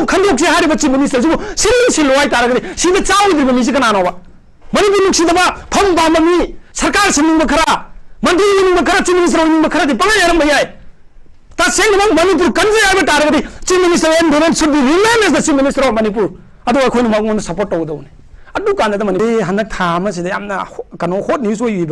of Kanduki had a chief minister, Silly White Target, see the child of the Michiganova. Manipur Sidaba, Pambami, Sarkas in Makara, Mandi in Makara, Minister in Makara, Payamay. That's saying Manipur country I have targeted, Chief Minister and Biren should be remain as the Chief Minister of Manipur. Otherwise, I couldn't support over the I do kind of the money, Hana Tamas, the Amna Kano hot news way,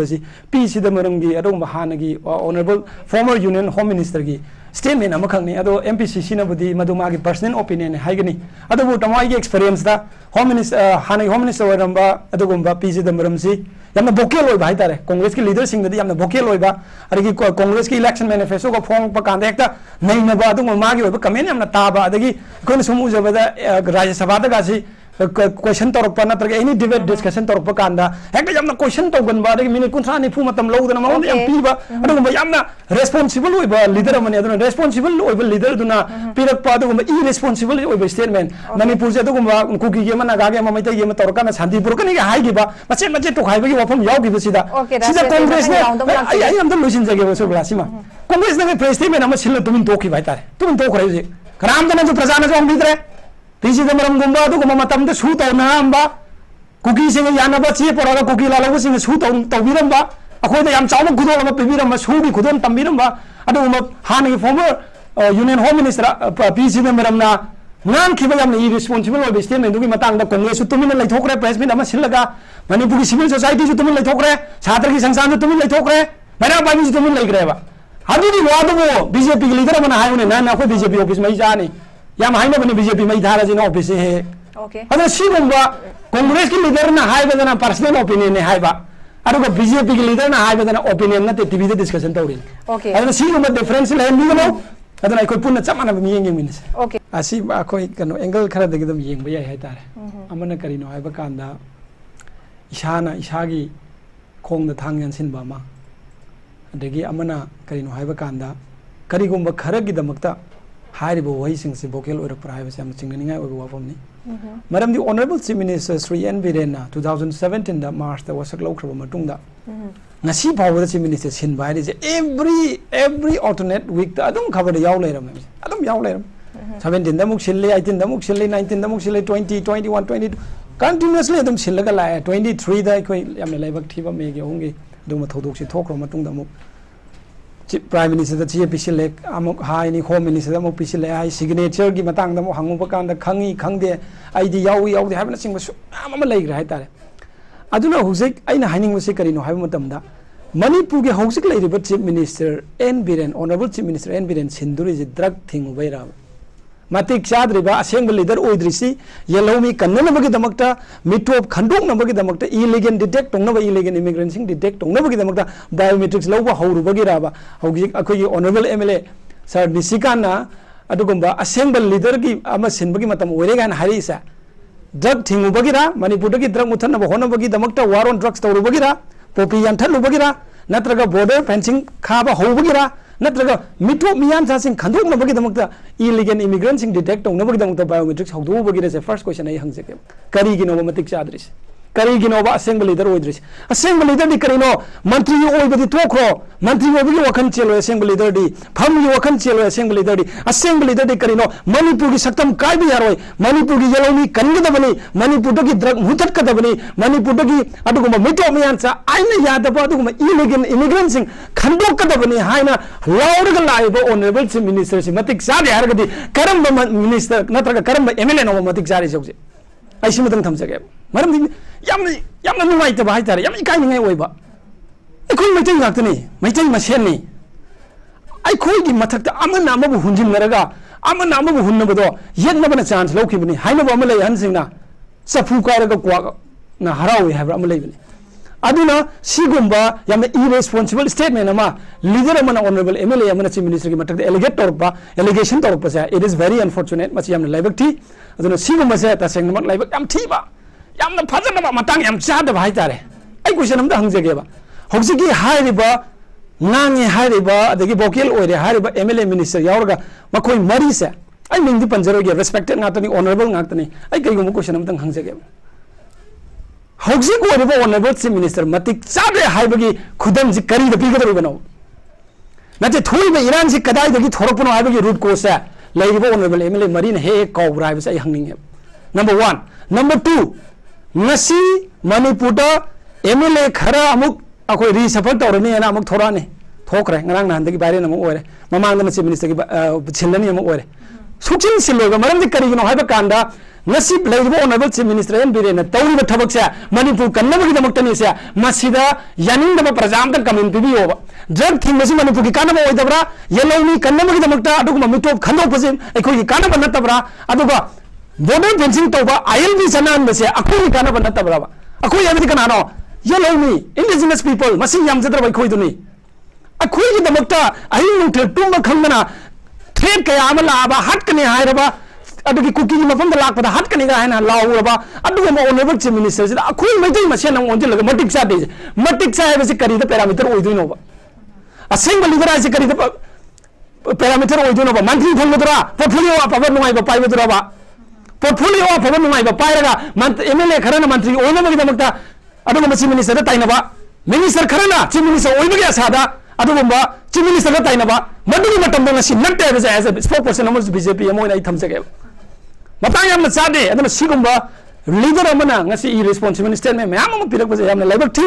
peace the Murangi, Adom Mahanagi, or Honorable former Union Home Minister. Statement Amakani, Ado MPC Sinabudi, Madumagi personal opinion, Hagani, Other Tamagi experience that Home Minister Hani Home Minister Ramba, Adogumba, PC the Muramsi, Yam the Bokelo by Congress leaders in the Yam the Bokelo, Ariki Congress election manifesto of Hong Pakandekta, Name Abadu Magi, Kameniam Nataba, the Konsumus over the Raja Savadagasi. Question to any debate discussion to Pakanda. Actually, I'm not question to Gunba, Minikunsan, Pumatam low than amount of Piba. I don't know, responsible with a leader of an responsible over leader to not Peter Padu, irresponsible over statement. Manipur, Cookie Yamanaga, Mamata Yamatorkan, Santi Broken, Haigiba, but same to Haibi from Yogi Visida. Okay, that's Congress. I am the losing the Gavasima. Congress never praised him and I'm a silver to Toki Vita. To talk crazy. Karamdan to Prazanas on Vidre. This is the Maramgumba to Mamatam the Suit on Namba, cookies in Yanaba, Chip or other cookie lavas in the suit on Taviramba, according to Yam Chama Kudo of Pivirama, Subi Kudon Tamiramba, I don't know, Hani former Union Home Minister, PC the Maramna, Nan Kibam irresponsible of the statement to be Matang, the Congress to me like Tokre, President Amasilaga, Manipuri Civil Society to me like Tokre, Sataki Sansan to me like Tokre, Manabani to me like Greva. How did you want to go? BJP leader on a high and none of BJP office Majani. Yam I never BJP made Haras in office. Okay. Other Shimba, Congress leader and a higher than a personal opinion in Haiba. I don't know BJP leader and a higher than an opinion, not a TV discussion. Okay. I don't see what difference in Hemino, and then I could put some of me in minutes. Okay. I see a quick angle car the Ying, where I had that. Amana Carino, Ibakanda, Ishana, Ishagi, Kong the Tang and Sinbama. Degi Amana Carino, Ibakanda, Karigumba Karagi the Makta. Haribo Waising Bokel or privacy, I'm singing over from me. Madam, the Honorable Chief Minister 𝗧𝗏 2017 March, there was a local Matunda. Nasi power the Chief Minister invited every alternate week. I don't cover the yaw later. I don't yaw later. 17 the Mukshili, 18 the Mukshili, 19 the Mukshili, 20, 21, 22. Continuously, them Shilagala, 23 the Labactiva make your own Dumathodoxi talk from Matunda. Prime Minister the Chief Pisilek, Amok High, Home Minister, Amok Pisilek, signature, Gimatang, the Mohangupakan, the Kangi, Kangde, ID Yawi, all the having a single I'm a leg right there. I don't know who's sick, I know Haining was sick in Hamatamda. Manipur Hosik lady, but Chief Minister and Biren, Honorable Chief Minister and Biren Sindur is a drug thing way around. Matik Chadriba, Assembly leader Oidrisi, Yellow Kanamaki the Makta, Mitop Kanduk Namaki the Makta, illegal detect, no illegal immigrants detect, no the Makta, biometrics lower, how Rubagiraba, how Honorable MLA, Sir Nisikana, Adugumba, Assembly leader, Amasin Bagimatam, Weregan Harisa, drug thing Ubagira, Manipuraki drug Mutana, Honabagi, the Makta, war on drugs to Rubagira, Popi and Talubagira, Natraga border, fencing, Kaba, Hobagira. Natraga Mito Mian Sassing Kanduk Nabaki the Mukta, illegal immigrants in detect on Nabaki the biometrics, how do Bagir is the first question I hung second. Kariginomatic Chadris. Kariginova Assembly leader Oidris. Assembly leader di Karino, Mantri over the Tokro, Mantri over you can chill Assembly leader di, Pam you can chill Assembly leader di, Assembly leader di Karino, Manipuri Satam Kaibi Aroi, Manipuri Yellow Kandavani, Manipuraki drug Mutakadavani, Manipuraki Aduguma Mito Miansa, Aina Yadabaduma, illegal immigrants in Kandokadavani, Haina, Laura Live, Honorable Minister, Matic Sadi Argadi, Karamba Minister, Natraka Karamba, Emilian or Matic Sadi. I see them comes again. Madam, Yammy White the White, Yammy coming away. I couldn't maintain that to me, maintain my shenny. I could give Mataka, I'm a number of Hunjin Maraga, I'm a number of Hunabado, yet never a chance, Loki, Hina Malay Hansina, Sapuka, Nahara, we have Ramalay. Aduna, Sigumba, Yam irresponsible statement, Ama, leader of an honorable MLA, Minister, the allegation Torpa. It is very unfortunate, but Yam liberty. Aduna Sigumba said, saying, like Yam Tiba, Yam the Pazana Matang, Yam Chad of Haitare. I question him the Hangzageva. Hoxiki Hariba, Nani Hariba, the Gibokil or the Hariba MLA Minister, Yaurga, Makoi Marisa. I mean the Panzero, respected Natani, honorable Natani. I gave him a question of the Hangzageva. Hoxik whatever Honorable Chief Minister, Matik Sabe Haibagi, Kudam Zikari, the Pigaro. Not a tool by Iran Zikadai, the Toropono Habagi root course, लेरिबो honourable MLA मरीन हे कौब्रा है बसे हंगनिंगे number 1 number 2 ngasi manipur da MLA खरा अमुक अखोई रीसफल तौरनी है ना अमुक थोड़ा ने थोकरे ngarang nan dagi bare namu oire mamang na chief minister gi chillani amu oire suchin siloga maram di kari no haiba kanda ngasi laibo honorable chief minister en biren na tawri ba thabak sa manipur kannam gi damak tani sa masida yaning da prajam da kamin pibi oba drug thing masi manipur gi kana ba oidabra yeloni kannam gi damak ta adu ma mitop khando pose ekhoi gi kana ba natabra adu ga border fencing toba ilb sanan base akoi gi kana ba natabra ba akoi yabdi kana no yeloni indigenous people masi yam jadra ba khoi duni akoi gi damak ta ahin nu the tumba khangna threat kaya amala ba hat kane hairaba अदुगी कुकी की मफम लाख पता हट कनेगा है ना लाउरबा अदुगे म honourable chief minister से अखोई मैदै मसेन नंग ओंजे लगे मटिक सा दे मटिक सा है बसे करी द पैरामीटर ओइदुइ नोबा असेंग लीडर आसे करी द पैरामीटर ओइदुइ नोबा मंत्री फंगदरा पोर्टफोलियो अफब नुंगाइ बा पाइबदरा बा पोर्टफोलियो अफब नुंगाइ बा पाइरगा एमएलए खरना मंत्री ओइना मगी दमकता अदुगे चीफ मिनिस्टर द ताइनबा मिनिस्टर खरना चीफ मिनिस्टर ओइबगे आसादा अदुगुंबा चीफ मिनिस्टर द ताइनबा मदुगी मतम दंग सि नक्ते बसे एज अ स्पोकपर्सन अमस बीजेपी अमोइना इ थमजगे मतang yamna chade adana sigumba leader amana ngasi irresponsible statement मैम am pirak base yamna label thi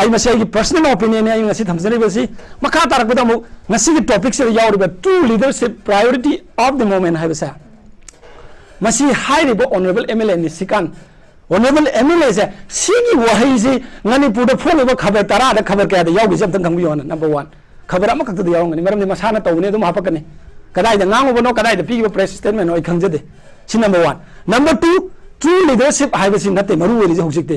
ai masai gi personal opinion ai ngasi thamjani basi makha tarak bada mu ngasi gi topic se yauri ba true leadership priority of the moment hai basa masi high ribo honorable mla ni sikan honorable mla se sigi wahai se ngani puda phone ba khabar tara da khabar kya da yaugi jam tang khangbi yona number 1 khabar ama kakta da yaungani maram ni masana tawne dum hapakani kadai da ngangu bono kadai da pigi press statement oi khangjade सी number 1 number 2 true leadership है बसी नते मरु very होजिकते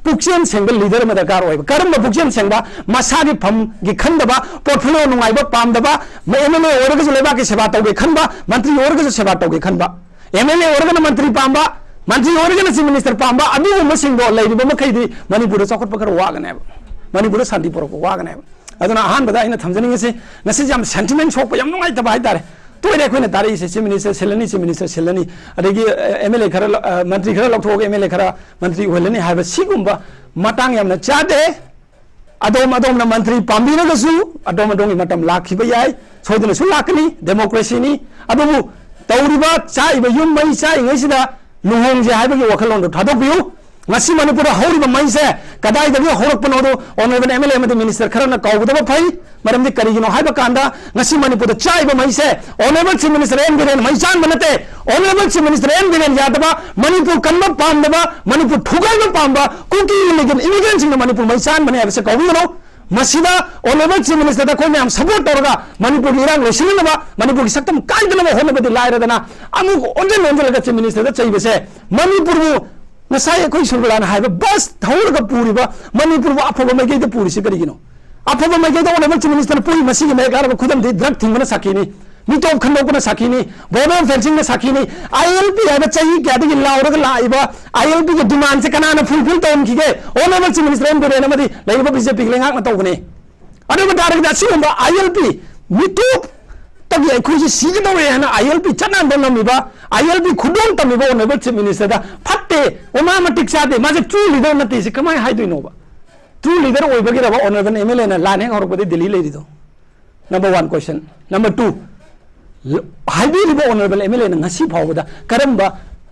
पुक्सेन सेंगल leader में दरकार होय करम पुक्सेन सेंगबा मसागी फम गी खंदबा portfolio नुंगाइबा पामदबा MLA ओरगस लेबा की सेवा तौगे खनबा मंत्री ओरगस सेवा तौगे खनबा एमएलए ओरगन मंत्री पामबा मंत्री ओरगन चीफ मिनिस्टर पामबा अदु मसिंगो लेरिबा मखैदि मणिपुर चौखट पकर वागने मणिपुर शांति पुरको वागने अदना अहान बदा इन थमजनिंगसे नसे जाम सेंटिमेंट सोप यम नुंगाइ तबा हाइतारे तो अखोना तारी से चीफ मिनिस्टर सिलनी अदगी एमएलए खरा मंत्री खरा लौथोग एमएलए खरा मंत्री होलनी हाइब सिगुंबा मतांग यामना चादे अदोम अदोमना मंत्री पांबिनगसु अदोम अदोंगी मतम लाखिबा याय सोदनसु लाकनी डेमोक्रेसी नि अदुबु तौरिबा चाइबा युम मई चाइ ngैसिदा लुहोंजे हाइबगी वखलोंदो थादोबियु ngasi manipur horiba maise kadai dagi horokpano do honorable mla mate minister kharana kaugdaba phai maramdi karigino haiba kanda ngasi manipur da chaiba maise honorable chief minister en biren maisan banate honorable chief minister en biren yadaba manipur kanba pamdaba manipur thugai pamba kuki illegal immigrants in manipur maisan bane abse kaugino masida honorable chief minister da koi am support torga manipur irang losinaba manipur saktam kaidana honabadi lairadana amu onjel onjel chief minister da chaibase manipur नसाय कोई सुरगलान हाइबा बस थौरगा पुरिबा मणिपुर वा अफबा मैगे द पुरिसि करिगिनो अफबा मैगे द ओनेबल चीफ मिनिस्टर पुरि मसिगे मेगार खुदम दि ड्रग थिंगना साकिनी मिटोब खनोकना साकिनी बॉर्डर फेंसिंग ना साकिनी आईएलपी हाइबा चाहि क्यादि लाउरगा लाइबा आईएलपी के डिमांड से कनाना फुलफिल तौन खिगे ओनेबल चीफ मिनिस्टर एम बिरेन मदि लेबा बीजेपी लेंगाक न तौबने अदु बटारग द सिगुंबा आईएलपी मिटोब तगी अखोइसे सिगदौरे हना आईएलपी चनान दनमिबा आईएलपी खुदों तमिबा ओनेबल चीफ मिनिस्टर दा फट्टे ओमा मटिक सादे माजे ट्रू लीडर नते से कमाय हाइदुइनोबा ट्रू लीडर ओइबगिरबा ओनेबल एमएलए ना लाने हरबदे दिल्ली लेरिदो नंबर 1 क्वेश्चन नंबर 2 हाइबीरिबा ओनेबल एमएलए ना ngasi फावबदा करमबा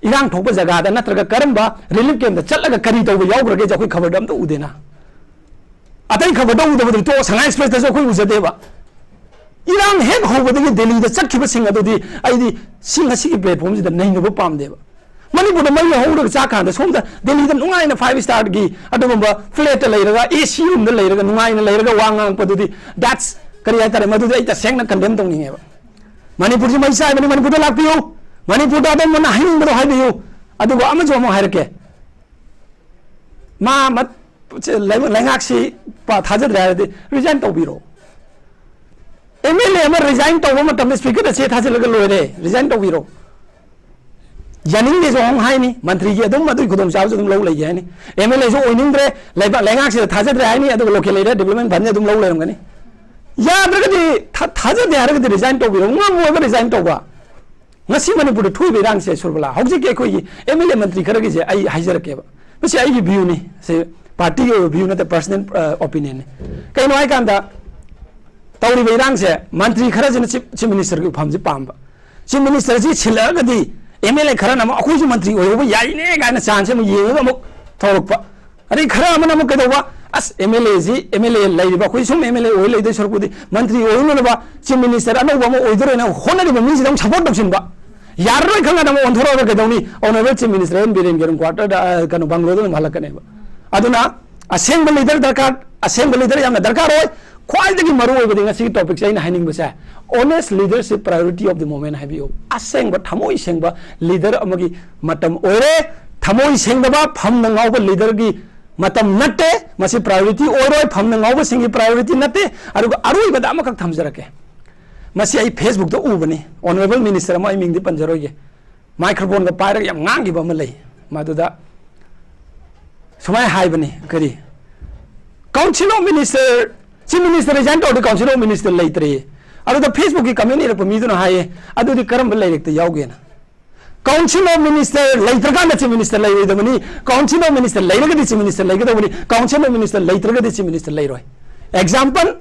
इरांग थोपा जगह दा नत्रगा करमबा रिलीफ कैंप दा चलगा करी तौबा यावग्रगे जखोइ खबर दम तो उदेना अतै खबर दो उदबदि तो संगा एक्सप्रेस दा जखोइ उजदेबा इरांग हेक होबदगी दिल्ली दा चखिबा सिंग अदुदी आइदी सिंग हसिगी प्लेटफॉर्म जिदा नैनबो पामदेबा मणिपुर दा मई होरग चाखान दा सोमदा दिल्ली दा नुंगाइना 5 स्टार गी अदुबा फ्लैट लेरगा एसी रूम दा लेरगा नुंगाइना लेरगा वांगांग पदुदी दैट्स करी आइतारे मदुदी आइता सेंगना कंडेम तौनिंगेबा मणिपुर जी मई साइबनी मणिपुर दा लापियो मणिपुर दा दम मना हाइनिंगबदो हाइबियो अदुबा अमजो म हाइरके मा मत लेंगाक्सी पा थाजद रायदे रिजाइन तौबिरो एमएलए रिजाइन तब मतलब स्पीकर से थाजलग लोरे रिजाइन तौबिरो यानिंग जो हाइनी मंत्री की अदम मदुई खुदम चाव जो लौ लई हाइनी एमएलए जो ओइनिंद्रे लेंगाक से थाजद्रे हाइनी अदु लोकल एरिया डेवलपमेंट भन्ने दुम लौ लेरमगनी याद्रगदि थाजदे हारगदि रिजाइन तौबिरो ngamo रिजाइन तौबा ngasi manipur thui berang se surbala hojik ke koi MLA मंत्री खरगी से आई हाइजरकेबा बस आई की व्यू नि से पार्टी के व्यू न पर्सनल ओपिनियन कइनो आइ कांदा तौरी बेरांग से मंत्री खरा जन चीफ मिनिस्टर की फम से पाम चीफ मिनिस्टर से छिलगदी एमएलए खरा नम अखोइसु मंत्री ओइबो याइने गायना चांस म येगा अमुक थोरकपा अरे खरा अमन अमुक कदवा अस एमएलए जी एमएलए लैरिबा अखोइसु एमएलए ओइ लैदे सरकुदी मंत्री ओइनबा चीफ मिनिस्टर अनौबा म ओइदरेना होनरिबा मिसि दम सपोर्ट तौसिनबा यारोय खंगा दम ओनथोरो कदौनी honourable chief minister N Biren गेरम क्वार्टर दा कनो बंगलोर म हलकनेबा अदुना असेंबल लीडर दरकार असेंबल लीडर यामना दरकार होय ख्वाइदगी मरु ओइबदि ngasi टॉपिक से आइना हाइनिंग बसा honest leadership priority of the moment habiyo asengba thamoi sengba leader amagi matam oire thamoi sengba phamna ngawba leader gi matam natte masi priority oiroi phamna ngawba singi priority natte arui bada amakak thamjarake masi ai facebook da ubani honorable minister ma mingdi panjaroge microphone ga paira yam ngangi ba malai maduda sumai haibani kari council of minister chief minister resign to the council of minister laitre अरुदा Facebook की comment इरप मीदुना हाये अदुदि करम लाइरेक्ट यावगेना council of minister लैत्रकांदा चीफ मिनिस्टर लैरोइदमनी काउंसिल ऑफ मिनिस्टर लैरगदि चीफ मिनिस्टर लैगदबनी काउंसिल ऑफ मिनिस्टर लैत्रगदि चीफ मिनिस्टर लैरोय एग्जांपल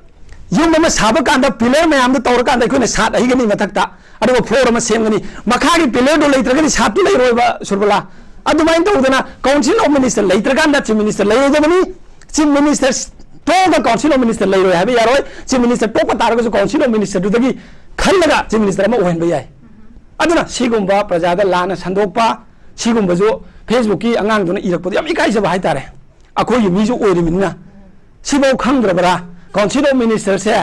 युम अमा साबा कांदा पिलर मयाम दो तौर कांदा अखोने सात अहिगनी मथक्ता अदुगा फ्लोर अमा सेमगनी मखागी पिलर दो लैत्रगदि सात लैरोयबा सुरबला अदुमाइन तौदना काउंसिल ऑफ मिनिस्टर लैत्रकांदा चीफ मिनिस्टर लैरोइदमनी चीफ मिनिस्टर तो काउंसिल ऑफ मिनिस्टर लैरोय हाबे यारोय चीफ मिनिस्टर तो तारगसु काउंसिल ऑफ मिनिस्टर दुदगी खल्लगा चीफ मिनिस्टर अमा ओहनबा याय अदुना सिगुंबा प्रजादा लाना संदोकपा सिगुंबजु फेसबुक की अंगांग दुना इरकपदि याम इकाइजबा हाइतारे अखोय मिजु ओइरिमिना सिबौ खंद्रबरा काउंसिल ऑफ मिनिस्टर से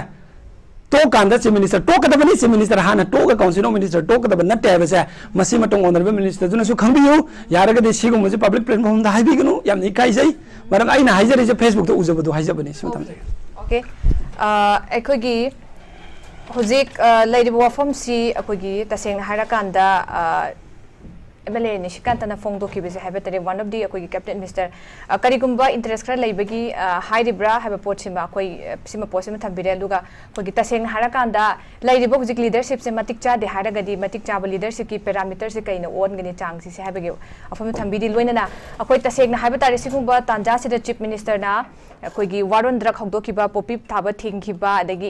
तो कांदा चीफ मिनिस्टर तो कदबनी चीफ मिनिस्टर हाना तो काउंसिल ऑफ मिनिस्टर तो कदब नटे हाबसे मसी मतंग ऑनरेबल मिनिस्टर दुनसु खंबियु यारगदि सिगुंबजु पब्लिक प्लेटफॉर्म दा हाइबिगनु याम इकाइजै मरम आइना हाइजरिजे फेसबुक तो उजबदु हाइजबनी सिमतमजे ओके अखोगी हुजिक लैरिबो वफम सी अखोगी तसेंग हाइराकांदा एमएलए निशिकांतना फोंगदोखिबसे हाइबतरे वन ऑफ दी अखोगी कैप्टन मिनिस्टर करिगुंबा इंटरेस्ट खरा लैबगी हाइरिब्रा हाइबा पोटसिमा अखोई सिमा पोटसिमा थंबिरे दुगा अखोगी तसेंग हाइराकांदा लैरिबो हुजिक लीडरशिप से मतिक चादे हाइरागदी मतिक चाब लीडरशिप की पैरामीटर से कइना ओनगनी चांगसी से हाइबगे अफम थंबिदी लोइनना अखोई तसेंग हाइबतारे सिगुंबा तांजा से चीफ मिनिस्टर ना अखोगी वारोन ड्रग हौदोखिबा पोपी थाबा थिंगखिबा अदगी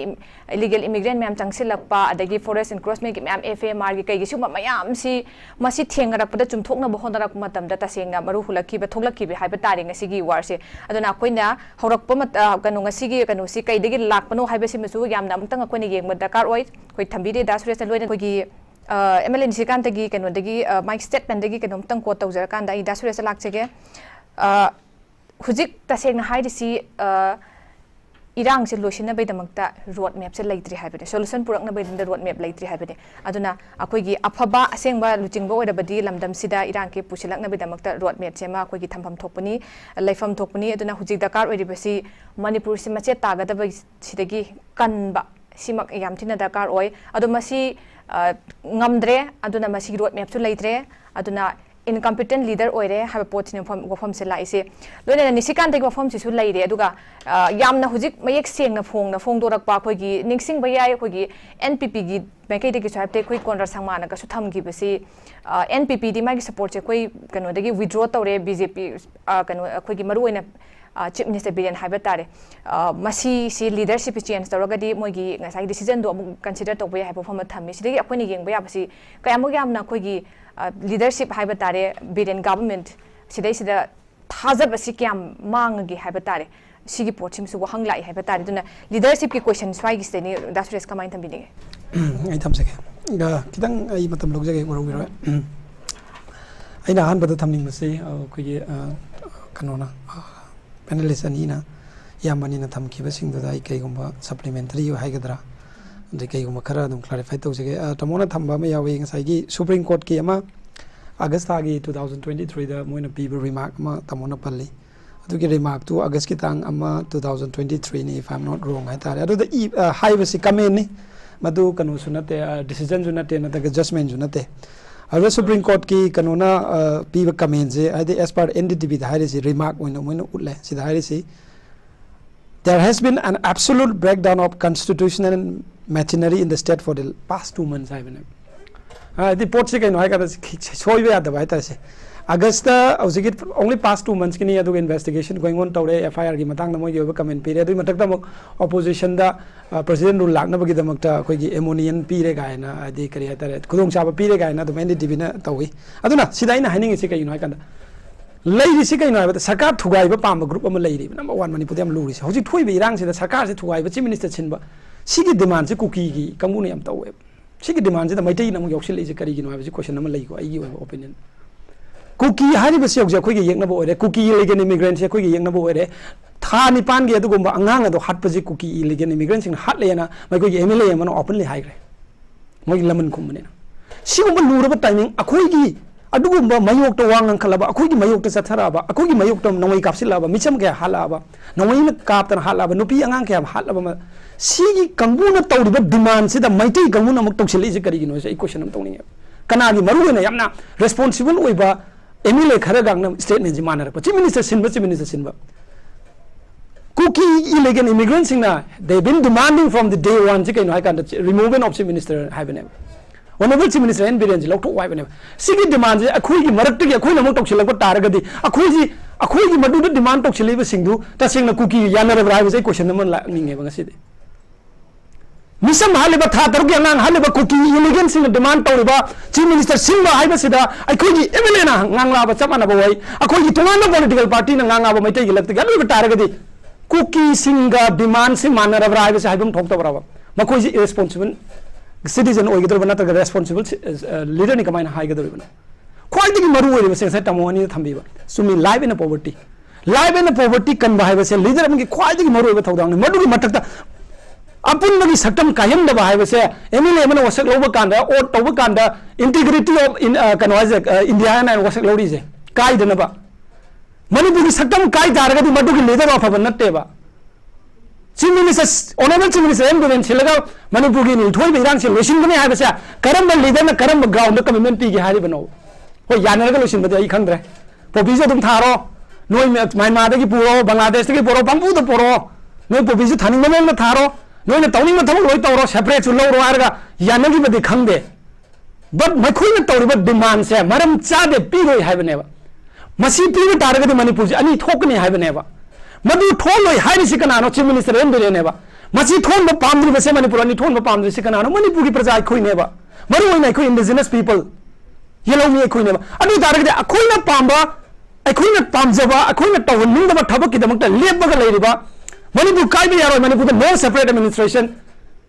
इलीगल इमिग्रेंट मैम चांगसिलक्पा अदगी फॉरेस्ट एनक्रोचमेंट की मैम एफएमआर की कई सुमा मयाम सी मसी थेंगरकपदा चुमथोकना बहोनरक मतमदा तसेंगना मरु हुलखिबा थोलखिबे हाइबा तारे ngasiगी वारसे अदना अखोइना हौरकपा मत कनो ngasiगी कनो सी कईदगी लाकपनो हाइबसि मसु यामना अमतंग अखोइना येंगबा दरकार ओइ कोइ थंबिदे दासुरेस लोइना कोइगी एमएलए निशिकांतगी कनोदगी माइक स्टेटमेंटगी कनोमतंग कोट तौजरकांदा इ दासुरेस लाक्चेगे हुजिक तसेंगना हाइदिसी इरांग से लोसिनबैदमक्ता रोड मैप से लैत्रि हाइबने सोल्यूशन पुरकनबैदम रोड मैप लैत्रि हाइबने अदुना अखोइगी अफबा असेंगबा लुचिंगबा ओइरबदी लमदम सिदा इरांग के पुसिलकनबैदमक्ता रोड मैप सेमा अखोइगी थंफम थोकपनी लैफम थोकपनी अदुना हुजिक दरकार ओइरिबसी मणिपुर से मचे तागदब सिदगी कनबा सिमक यामथिना दरकार ओइ अदु मसी ngamdre aduna masi road map su leitre aduna incompetent leader oire have a pot in wafam se laise loina nisikan te wafam si su leire aduga yamna hujik mayek seng na phong dorak pa khoi gi ningsing bayai khoi gi npp gi mekai de gi sahab te khoi konra sangmana ka su tham gi besi npp di magi support che khoi kano de gi withdraw tawre bjp kano khoi gi maru oina chief minister biren haiba tare masi si leadership change tawragadi moigi ngasai decision do consider to boy haiba phama thami sidagi akhoni yengba ya basi kayamug yamna khoi gi leadership haiba tare biren government sidai sida thajab asi kyam mangi haiba tare sigi pochim su wahang lai haiba tare duna leadership ki question swai gi steni dasures kamain thambi ne ai tham sake ga kitang ai matam log jage waro wiro aina han bada thamning mase khoi gi kanona panelist anina yamani na tham kiba sing da kai gumba supplementary haigadra de kai gumba khara dum clarify to jage tamona thamba ma yawi ngasai gi supreme court ki ama august gi 2023 da moina piba remark ma tamona palli adu ki remark tu august ki tang ama 2023 ni if I'm not wrong hai tare adu da high basi comment ni madu kanu sunate decision junate na ta judgment junate Our Supreme Court ki kanona piba comment je ade as per NDTV the high remark moina utle si the high there has been an absolute breakdown of constitutional machinery in the state for the past 2 months I been the port se kai no hai ka choi be ata bai ta se August only past 2 months kini adu investigation going on tawre FIR gi matang na moi gi comment pire adu matak da opposition da president rule lakna bagi da makta koi gi ammonian pire ga na adi kari atare khudong chaba pire ga na do NDTV na tawi aduna sidai na haning isi kai no kan lady si kai no ba sarkar thugai ba pam group am lady number 1 manipur am luri hoji thui be irang si da sarkar si thugai ba chief minister chin ba sigi demand si cookie gi kamu ne am tawe sigi demand si da maitai na mo yoksil isi kari gi no ba si question am lai ko ai gi opinion cookie hari basi yokja khoi gi yekna bo ore cookie illegal immigrants khoi gi yekna bo ore tha ni pan gi adu gomba angang adu hat paji cookie illegal immigrants sing hat le na mai khoi gi MLA man openly haigre moi laman kum ne si gomba lura ba timing akhoi gi adu gomba mayok to wang khalaba akhoi gi mayok to chathara ba akhoi gi mayok to nawai kapsila ba micham ke hala ba nawai na kap tan hala ba nupi angang ke hala ba si gi kangbu na tawri ba demand si da maitai kangbu na mak toksili ji kari gi no sai question am tawni kana gi maru na yamna responsible oi ba MLA khara gang na statement ji manar pa chief minister sinba cookie illegal immigrants na they been demanding from the day one ji kai no kan removal of chief minister haibane honorable chief minister and biren ji lokto wai bane sigi demand ji akhoi gi marak gi akhoi na mo tok silak tar ga di akhoi gi madu da demand tok silai ba singdu ta sing na cookie yanar ba hai ba question man la ninge ba ngasi de misam haliba tha taru gi ngang haliba cookie illegal sing demand tawriba chief minister singba haiba sida akhoi gi MLA na ngang la ba chamana ba wai akhoi gi tonga political party na ngang ba maitai gi lakti ga lu tar ga di cookie singa demand sing manar ba haiba se haibam thok tawra ba makoi ji irresponsible citizen oi gi na ta responsible leader ni kamai na hai ga do ba khoi gi maru oi ba se sa tamo ani thambi ba sumi live in poverty kan ba haiba se leader am gi khoi gi maru oi ba thawdang ni madu gi matak ta apun bagi saktam kayam da bahai base MLA mana wasak loba kanda or toba kanda integrity of in kanwaze India na wasak lori je kai dana ba manipur gi saktam kai darga di madu gi leader of ban natte ba chief minister honorable chief minister biren silaga manipur gi ni thoi be rang se losin gane hai base karam leader na karam ground da commitment pi gi hari bano ho yanar ga losin ba ai khangdre popisi dum tharo noi Myanmar da gi puro Bangladesh da gi puro bambu da puro noi popisi thani ma na tharo no na tawni ma thamu loi tawro separate chu loro arga yanagi badi khangde but makhoi na tawri ba demand se maram cha de pi roi haibane ba masi pi ba targa de manipur ji ani thokni haibane ba madu tholoi hairi sikana no chief minister em bele ne ba masi thon ba pamri ba se manipur ani thon ba pamri sikana no manipur gi praja khoi ne ba maru oi na khoi indigenous people yellow me khoi ne ba ani targa de akhoi na pamba akhoi na pamjaba akhoi na tawning da ba thabak ki damak ta leb ba ga leiri ba Manipur kai be yaro Manipur no separate administration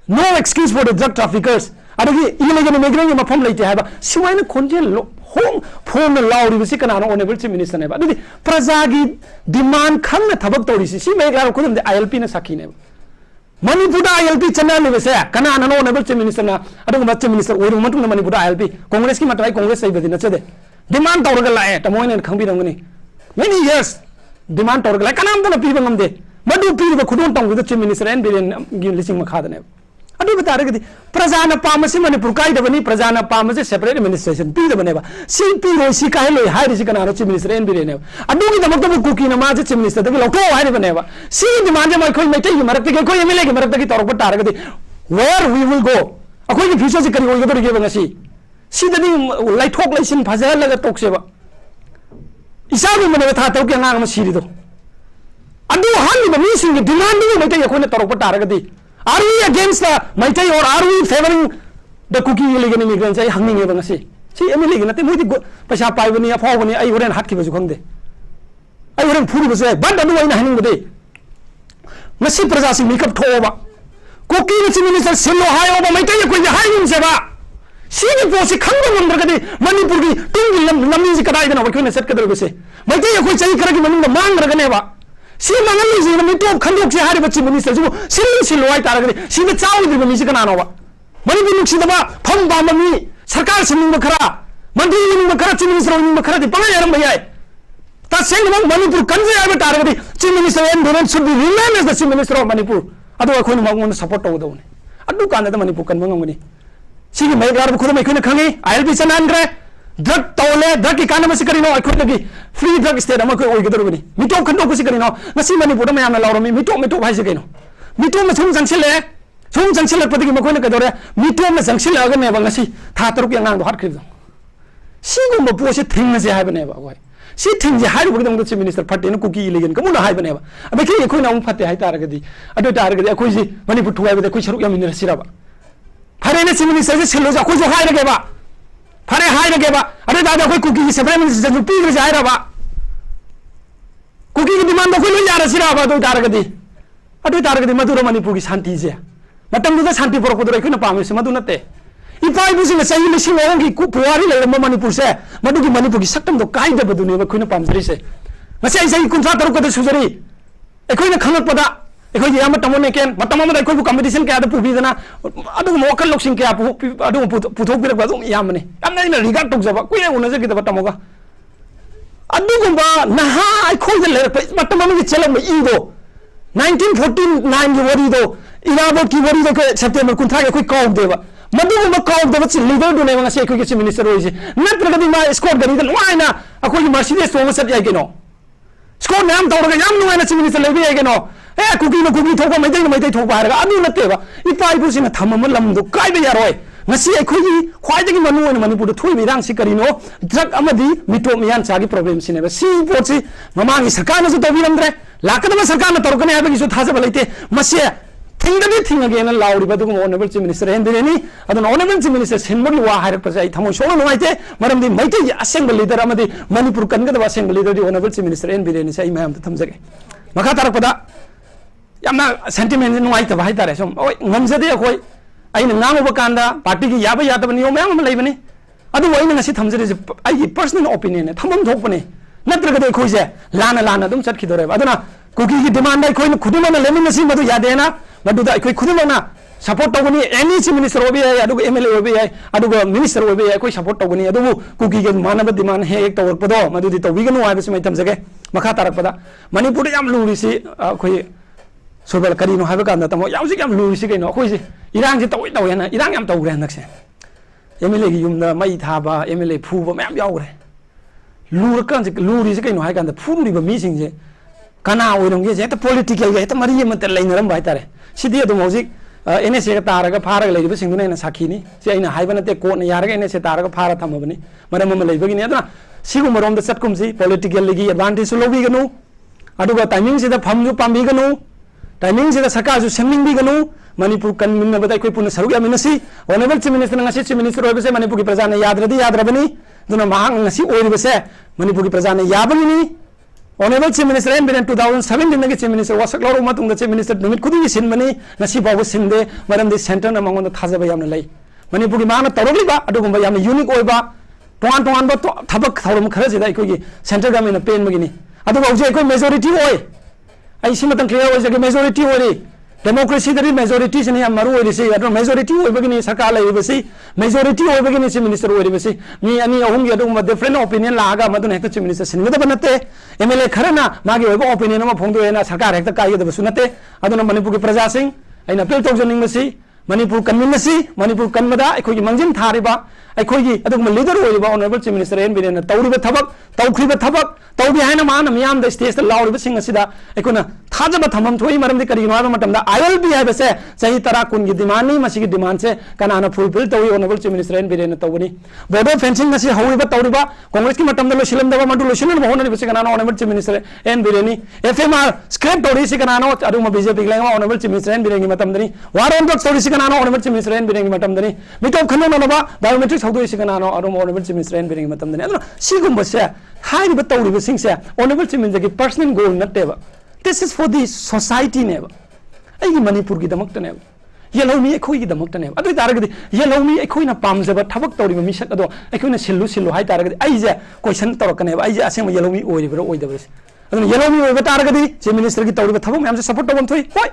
no excuse for the drug traffickers adagi illegal immigrant ma phom leite haba siwaina khonjel hong phom na lauri bisi kana no honorable chief minister ne ba adigi praja gi demand khang na thabak tori si me garo khudum de ILP na sakhi ne Manipur da ILP channel ne se kana na no honorable chief minister na adugo chief minister oiru matung na Manipur da ILP congress ki matrai congress sai bedina chade demand tawra ga lae tamoy ne khangbi rangani many years demand tawra ga lae kana am na pi bangam de madu pi ba khudon tong the chief minister and biren gi lising makha da ne adu batare gi prajana pamasi manipur kai da bani prajana pamasi separate administration pi da bane ba si pi ro si kai loi hai ri kana no chief minister and biren ne adu gi da mak da cookie na ma chief minister da gi lokto hai ri bane ba si demand ma khoi mai tai gi marak gi khoi MLA gi marak gi torok ba tar gi where we will go akhoi gi future si kari oi ga do gi ba ngasi si da ni lai thok lai sin phajal la ga tok se ba isa bi mane tha tok gi ngang ma si ri do adu hani ba missing demanding maitai yakoi na torok tar gadi are we against the maitai or are we favoring the cookie illegal immigrants ai hangning ba ngasi si MLA gi nate moi paisa pai bani afau bani ai horen hat ki ba ju khangde ai horen phuri ba se ban adu ai na haning bade ngasi praja si makeup tho ba cookie ni minister silo hayo ba maitai yakoi ja hayin se ba si ni po si khangba ngam gadi manipur gi tung lam ji kadai na wakoi na set kadar ba se maitai yakoi chai kara gi maning da mang ra ne ba si mangal ji na mitop khandok se hari bachi minister ju sil loi tar ga si na chaw di mi si kana no ba mani bi nuksi da ba pham ba mi sarkar simning ba khara mandi ni ba khara chief minister ni ba khara di panga yaram bhai ta seng ma manipur kanje ai ba tar ga di chief minister and biren should be remain as the chief minister of manipur adu khoi ma ngon support to do ne adu kan da manipur kan ngam ni si mai gar ba khud mai khoi na khangi ILP chanan gre drug tole drug ki kana masi kari no akhoi lagi free drug state ama koi oi gedor bani mitop khando ko si kari no ngasi manipur da mayam na lawro mi mitop hai se kai no mitop ma chung jangsil pati ki makoi na kadore mitop ma jangsil aga me ba ngasi tha taruk yang ngang do hat khri do सिगुम्बा पोसे थिंगसे हाइबनेबा अखोय सी थिंगसे हाइबगदम chief minister फटे न cookie इलेगन कमुना हाइबनेबा अब के अखोय ना फटे high तारगदी अदो तारगदी अखोय जी मणिपुर थुवाइबदे अखोय सरुक यामिन सिराबा फरे ने चीफ मिनिस्टर से सिलो अखोय जो हाइरगेबा फरे हाइरगेबा अदो दादा अखोय कुकी सेपरेट मिनिस्टर जो पीग्रे हाइरबा कुकी की डिमांड अखोय लो यारा सिराबा अदो तारगदी मधुर मणिपुर की शांति से मतमदुदा शांति पुरकदो अखोय ना पामेसे मधु नते इपा इबुसिंग सही लिसिंग अहोंगी पुवारी लेरम मणिपुर से मधुगी मणिपुर की सक्तम दो काइदबदुने अखोयना पामजरिसे ngasi ai sai kunsa taruk ka sujari ekhoi na khanak pada ekhoi yam tamone ken matam ma ekhoi bu competition ka da pubi dana adu mokal loksing ka adu puthok birak ba yam ne yam na regard tok jaba kuya una je kita tamoga adu gumba naha ekhoi da lerak matam ma gi chelam ido 1949 gi wari do irabo ki wari do September kuntha ekhoi kaw deba मधुगुम्बा काउदब leader दुने ngasi ekhoi ki minister hoise natragadi ma squad gari da waina akhoi Mercedes to sat yai keno squad nam tawraga yam nuaina chief minister lebi yai keno kuki no kuki thokba mai thokba haraga adu natteba ipa ibu sina thamama lamdu kaiba yaroi ngasi ekhoi gi khwaidagi manu oina Manipur da thoi birang si karino drug amadi mito miyan chagi problem sine ba si potsi mamangi sarkar na su tabiramdre lakadama sarkar na tarukane habagi su thasa balaite mase thing again allowed but honorable chief minister and bireni adon honorable chief minister senbol wa harak pa sai thamo sholo noite maram di maite assembly leader amadi Manipur kanga da assembly leader di honorable chief minister and bireni sai mayam thamjage makha tarak pada yamna sentiment noite ba hai tare som oi ngamjade khoi aina ngango ba kanda party gi yaba yata bani mayam am leibani adu waina ngasi thamjare ai personal opinion ne thamam thokpane natraga de khoi je lana dum chat khidore aduna kuki gi demand ai khoi khudima na lemin nasi madu yadena मधुदा अखोई खुदमना support तौगनी any chief minister ओबे है अदुग MLA ओबे है अदुग minister ओबे है अखोई सपोर्ट तौगनी अदुबु कुकी के मानब डिमांड है एक तौरपदो मधुदी तौबिगनु हाइबसे मै तमजगे मखा तारकपदा मणिपुर याम लुरिसी अखोई सोबल करिनो हाइबा कांदा तमो याउसी याम लुरिसी कइनो अखोई से इरांग से तौयना इरांग याम तौग्रे हनकसे एमएलए की युमदा मई थाबा एमएलए फुबा मयाम याउग्रे लुरकन से लुरिसी कइनो हाइ कांदा फुरुरिबा मीसिंग से kana oirongge je ta political ge ta mari yamata lainaram bai tare sidi adum hojik NSA ka taraga pharaga leiba singduna ina sakhini se aina haibana te ko na yaraga NSA taraga phara thamabani maram ma leibagi ne aduna sigu marom da satkum si political legi advantage lobi ganu aduga timing se da phamju pambi ganu timing se da sarkar ju semning bi ganu Manipur kan minna badai koi puna saru ya minasi honorable chief minister ngasi chief minister oibe se Manipur ki praja ne yadrabani duna mahang ngasi oibe se Manipur ki praja ne yabani Honorable Chief Minister and Biren 2017 nagi Chief Minister wasak loro matung da Chief Minister numit kudi sin mani nasi bawo sinde maram de center na mangon da thaja ba yamna lai Manipur gi mana tarogli ba adu gumba yamna unique oi ba tongan ba thabak thawrum khara jida ikoi gi center government na pen magini adu ba uje ikoi majority oi ai simatang clear oi jagi majority oi democracy dari majority sini am maru oi se adu majority oi bagini sarkar lai besi majority oi bagini Chief Minister oi besi ni ani ahum gi adu ma different opinion la aga madun hekta Chief Minister sin da banate MLA Kharna मागे ओइबो opinion मा फोंदो एना सरकार हेक्ता कायदब सुनते अदुना मणिपुर के प्रजा सिंह आइना appeal तौजनिंग मसी मणिपुर कन्मिनसी मणिपुर कन्मदा अखोगी मंजिन थारिबा अखोगी अदुगम लीडर ओइबा honourable chief minister N Biren तौरिबा थबक तौखरिबा थबक तौबि हायना मान मियाम द स्टेज द लाउरिबा सिंह असिदा अखोना थाजबा थमम थोइ मरमदि करिनो हाबा मतमदा आईएल बी हाबसे सही तरा कुन की डिमांड नि मसी की डिमांड से कनाना फुलफिल तौइ honourable chief minister N Biren तौबनी बॉर्डर फेंसिंग मसी हौरिबा तौरिबा कांग्रेस की मतमदा लोसिलम दबा मडु लोसिलन होननि बसे कनाना ऑनरेबल चीफ मिनिस्टर एन बिरेनी एफएमआर स्क्रिप्ट तौरि से कनाना अदुमा बीजेपी लेंगा honourable chief minister N Biren की मतमदनी वार ऑन ड्रग्स तौरि से कनाना honourable chief minister N Biren की मतमदनी मिटो खनो नबा बायोमेट्रिक्स हौदो से कनाना अदुम honourable chief minister N Biren की मतमदनी अदुना सिगुमबसे हाइरिबा तौरिबा सिंगसे ऑनरेबल चीफ मिनिस्टर की पर्सनल गोल नटेबा this is for the society नेबा आई मणिपुर की दमकत नेबा ये लौमी अखोई की दमकत नेबा अदु तारगदि ये लौमी अखोइना पामजबा थबक तौरिबा मिसक अदो अखोइना सिल्लु हाइ तारगदि आइजे क्वेश्चन तौरकनेबा आइजे असेम ये लौमी ओइरिबरा ओइदबरस अदु ये लौमी ओइबा तारगदि चीफ मिनिस्टर की तौरिबा थबक मैम से सपोर्ट तौबम थोइ होय